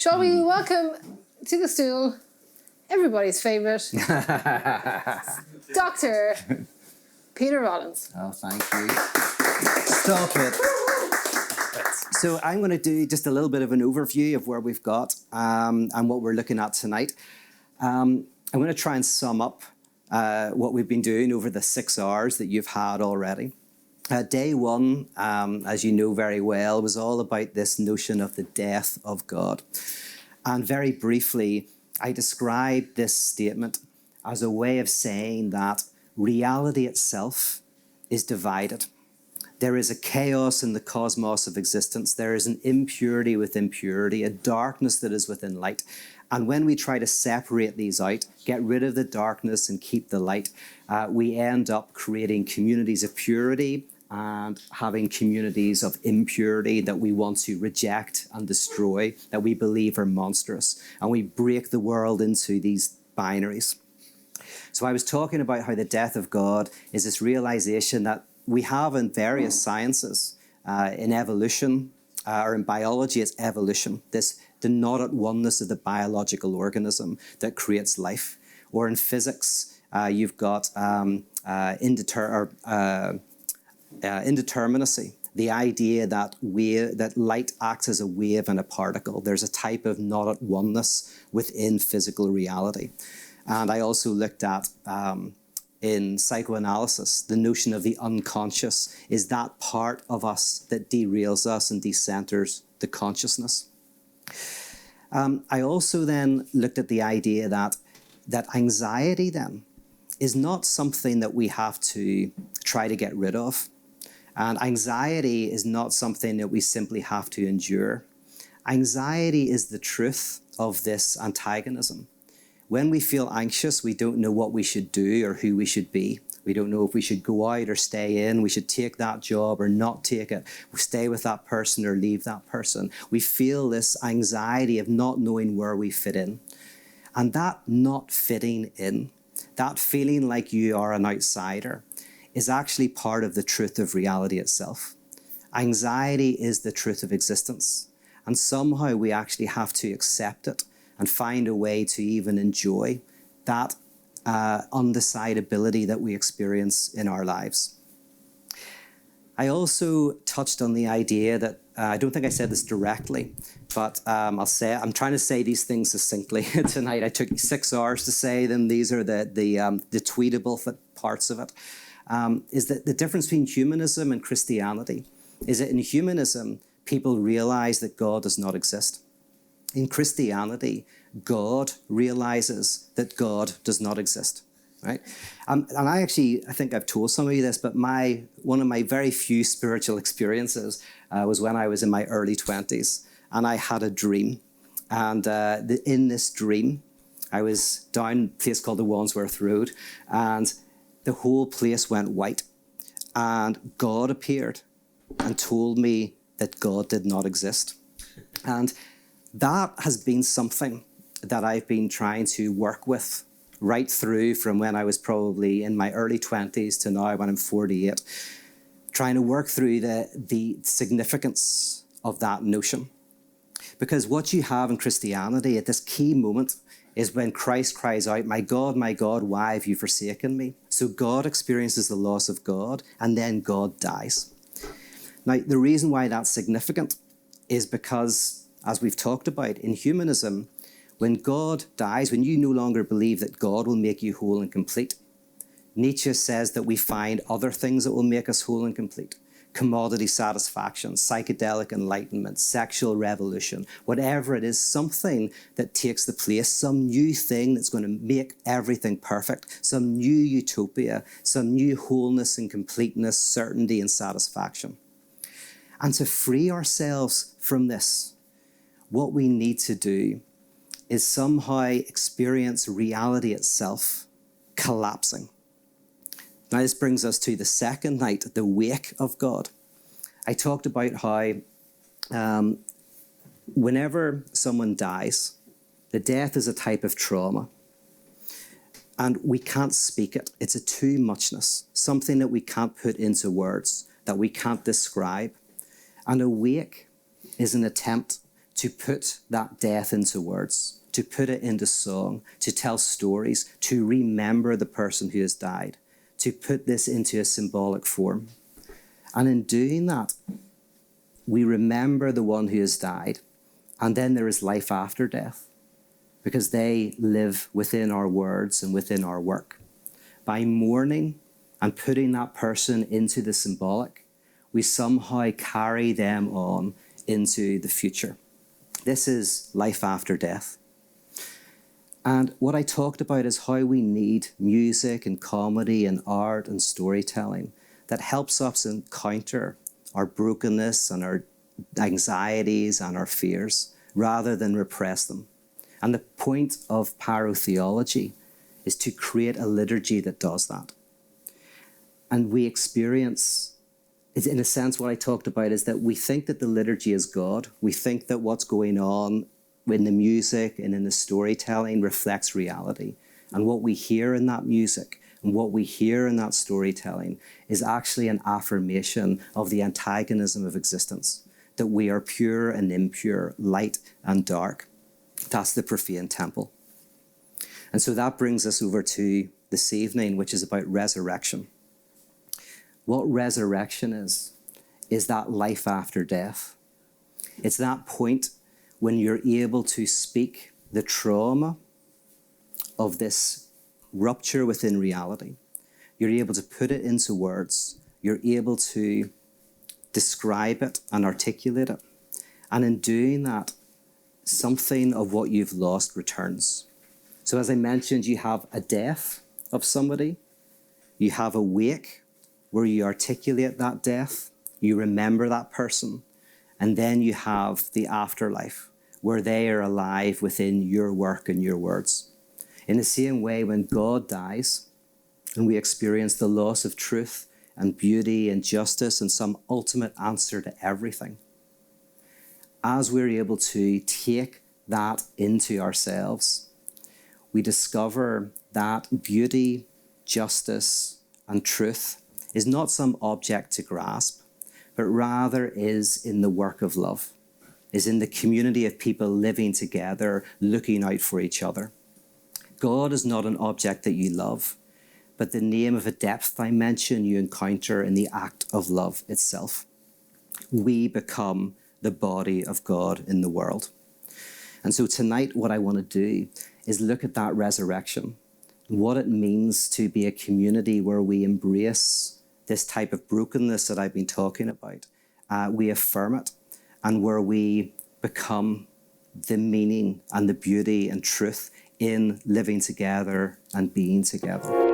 Shall we welcome to the stool everybody's favourite, Dr. Peter Rollins. Oh, thank you. Stop it. So I'm going to do just a little bit of an overview of where we've got and what we're looking at tonight. I'm going to try and sum up what we've been doing over the 6 hours that you've had already. Day one, as you know very well, was all about this notion of the death of God. And very briefly, I described this statement as a way of saying that reality itself is divided. There is a chaos in the cosmos of existence. There is an impurity within purity, a darkness that is within light. And when we try to separate these out, get rid of the darkness and keep the light, we end up creating communities of purity and having communities of impurity that we want to reject and destroy, that we believe are monstrous. And we break the world into these binaries. So I was talking about how the death of God is this realization that we have in various sciences, in evolution, or in biology, it's evolution, the not at oneness of the biological organism that creates life. Or in physics, you've got indeterminacy, the idea that light acts as a wave and a particle. There's a type of not at oneness within physical reality. And I also looked at, in psychoanalysis, the notion of the unconscious is that part of us that derails us and decenters the consciousness. I also then looked at the idea that anxiety then is not something that we have to try to get rid of. And anxiety is not something that we simply have to endure. Anxiety is the truth of this antagonism. When we feel anxious, we don't know what we should do or who we should be. We don't know if we should go out or stay in. We should take that job or not take it. We stay with that person or leave that person. We feel this anxiety of not knowing where we fit in. And that not fitting in, that feeling like you are an outsider, is actually part of the truth of reality itself. Anxiety is the truth of existence. And somehow we actually have to accept it and find a way to even enjoy that undecidability that we experience in our lives. I also touched on the idea that, I don't think I said this directly, but I'm trying to say these things succinctly tonight. I took 6 hours to say them. These are the tweetable parts of it. Is that the difference between humanism and Christianity is that in humanism, people realize that God does not exist. In Christianity, God realizes that God does not exist, right? And I think I've told some of you this, but one of my very few spiritual experiences was when I was in my early 20s, and I had a dream. And in this dream, I was down a place called the Wandsworth Road, and the whole place went white. And God appeared and told me that God did not exist. And that has been something that I've been trying to work with right through from when I was probably in my early 20s to now when I'm 48, trying to work through the significance of that notion. Because what you have in Christianity at this key moment is when Christ cries out, my God, why have you forsaken me? So God experiences the loss of God, and then God dies. Now, the reason why that's significant is because, as we've talked about, in humanism, when God dies, when you no longer believe that God will make you whole and complete, Nietzsche says that we find other things that will make us whole and complete. Commodity satisfaction, psychedelic enlightenment, sexual revolution, whatever it is, something that takes the place, some new thing that's going to make everything perfect, some new utopia, some new wholeness and completeness, certainty and satisfaction. And to free ourselves from this, what we need to do is somehow experience reality itself collapsing. Now, this brings us to the second night, the wake of God. I talked about how whenever someone dies, the death is a type of trauma. And we can't speak it. It's a too muchness, something that we can't put into words, that we can't describe. And a wake is an attempt to put that death into words, to put it into song, to tell stories, to remember the person who has died, to put this into a symbolic form. And in doing that, we remember the one who has died, and then there is life after death, because they live within our words and within our work. By mourning and putting that person into the symbolic, we somehow carry them on into the future. This is life after death. And what I talked about is how we need music and comedy and art and storytelling that helps us encounter our brokenness and our anxieties and our fears rather than repress them. And the point of parotheology is to create a liturgy that does that. And we experience, in a sense, what I talked about is that we think that the liturgy is God. We think that what's going on in the music and in the storytelling reflects reality. And what we hear in that music and what we hear in that storytelling is actually an affirmation of the antagonism of existence, that we are pure and impure, light and dark. That's the profane temple. And so that brings us over to this evening, which is about resurrection. What resurrection is that life after death. It's that point when you're able to speak the trauma of this rupture within reality. You're able to put it into words. You're able to describe it and articulate it. And in doing that, something of what you've lost returns. So as I mentioned, you have a death of somebody. You have a wake where you articulate that death. You remember that person. And then you have the afterlife where they are alive within your work and your words. In the same way, when God dies and we experience the loss of truth and beauty and justice and some ultimate answer to everything, as we're able to take that into ourselves, we discover that beauty, justice, and truth is not some object to grasp, but rather is in the work of love, is in the community of people living together, looking out for each other. God is not an object that you love, but the name of a depth dimension you encounter in the act of love itself. We become the body of God in the world. And so tonight, what I want to do is look at that resurrection, what it means to be a community where we embrace this type of brokenness that I've been talking about. We affirm it, and where we become the meaning and the beauty and truth in living together and being together.